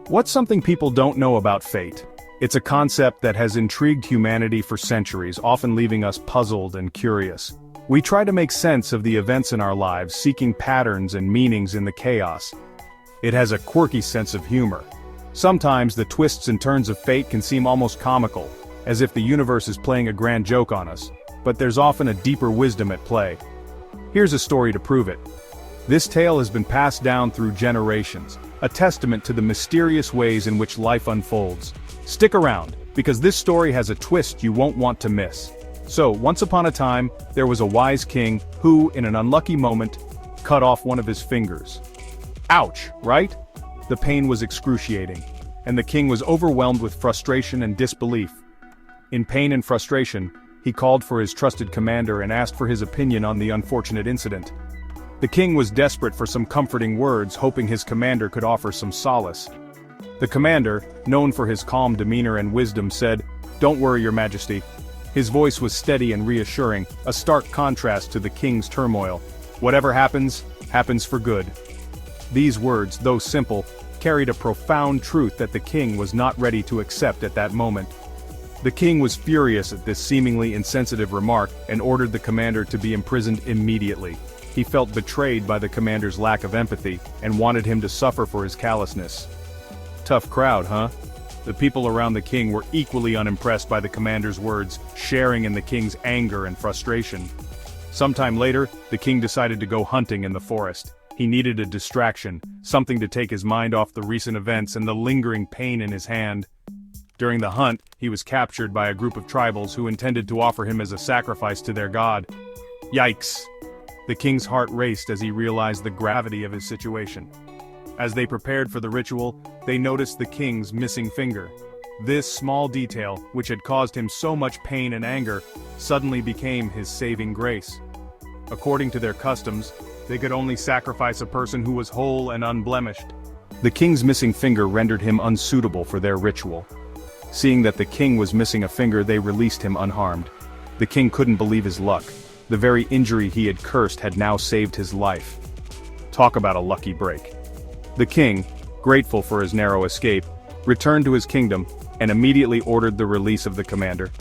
What's something people don't know about fate? It's a concept that has intrigued humanity for centuries, often leaving us puzzled and curious. We try to make sense of the events in our lives, seeking patterns and meanings in the chaos. It has a quirky sense of humor. Sometimes the twists and turns of fate can seem almost comical, as if the universe is playing a grand joke on us, but there's often a deeper wisdom at play. Here's a story to prove it. This tale has been passed down through generations, a testament to the mysterious ways in which life unfolds. Stick around, because this story has a twist you won't want to miss. So, once upon a time, there was a wise king who, in an unlucky moment, cut off one of his fingers. Ouch, right? The pain was excruciating, and the king was overwhelmed with frustration and disbelief. In pain and frustration, he called for his trusted commander and asked for his opinion on the unfortunate incident. The king was desperate for some comforting words, hoping his commander could offer some solace. The commander, known for his calm demeanor and wisdom, said, "Don't worry, your majesty." His voice was steady and reassuring, a stark contrast to the king's turmoil. "Whatever happens, happens for good." These words, though simple, carried a profound truth that the king was not ready to accept at that moment. The king was furious at this seemingly insensitive remark and ordered the commander to be imprisoned immediately. He felt betrayed by the commander's lack of empathy and wanted him to suffer for his callousness. Tough crowd, huh? The people around the king were equally unimpressed by the commander's words, sharing in the king's anger and frustration. Sometime later, the king decided to go hunting in the forest. He needed a distraction, something to take his mind off the recent events and the lingering pain in his hand. During the hunt, he was captured by a group of tribals who intended to offer him as a sacrifice to their god. Yikes! The king's heart raced as he realized the gravity of his situation. As they prepared for the ritual, they noticed the king's missing finger. This small detail, which had caused him so much pain and anger, suddenly became his saving grace. According to their customs, they could only sacrifice a person who was whole and unblemished. The king's missing finger rendered him unsuitable for their ritual. Seeing that the king was missing a finger, they released him unharmed. The king couldn't believe his luck. The very injury he had cursed had now saved his life. Talk about a lucky break. The king, grateful for his narrow escape, returned to his kingdom and immediately ordered the release of the commander.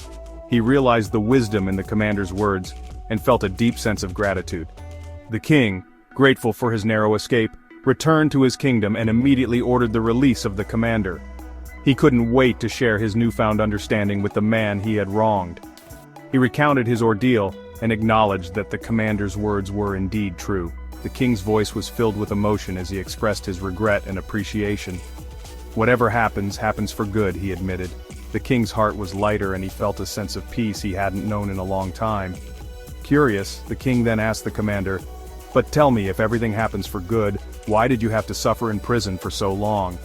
He realized the wisdom in the commander's words and felt a deep sense of gratitude. The king, grateful for his narrow escape, returned to his kingdom and immediately ordered the release of the commander. He couldn't wait to share his newfound understanding with the man he had wronged. He recounted his ordeal and acknowledged that the commander's words were indeed true. The king's voice was filled with emotion as he expressed his regret and appreciation. "Whatever happens, happens for good," he admitted. The king's heart was lighter and he felt a sense of peace he hadn't known in a long time. Curious, the king then asked the commander, "But tell me, if everything happens for good, why did you have to suffer in prison for so long?"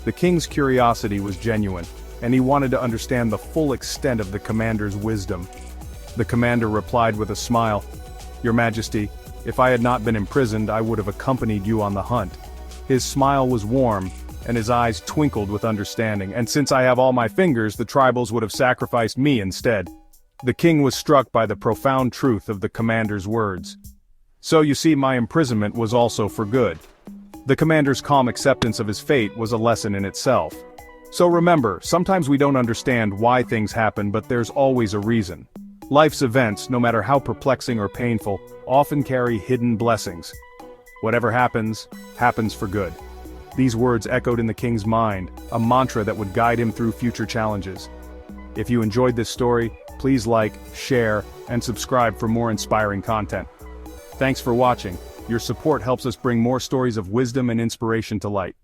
The king's curiosity was genuine, and he wanted to understand the full extent of the commander's wisdom. The commander replied with a smile, "Your Majesty, if I had not been imprisoned, I would have accompanied you on the hunt." His smile was warm, and his eyes twinkled with understanding. "And since I have all my fingers, the tribals would have sacrificed me instead." The king was struck by the profound truth of the commander's words. "So you see, my imprisonment was also for good." The commander's calm acceptance of his fate was a lesson in itself. So remember, sometimes we don't understand why things happen, but there's always a reason. Life's events, no matter how perplexing or painful, often carry hidden blessings. Whatever happens, happens for good. These words echoed in the king's mind, a mantra that would guide him through future challenges. If you enjoyed this story, please like, share, and subscribe for more inspiring content. Thanks for watching. Your support helps us bring more stories of wisdom and inspiration to light.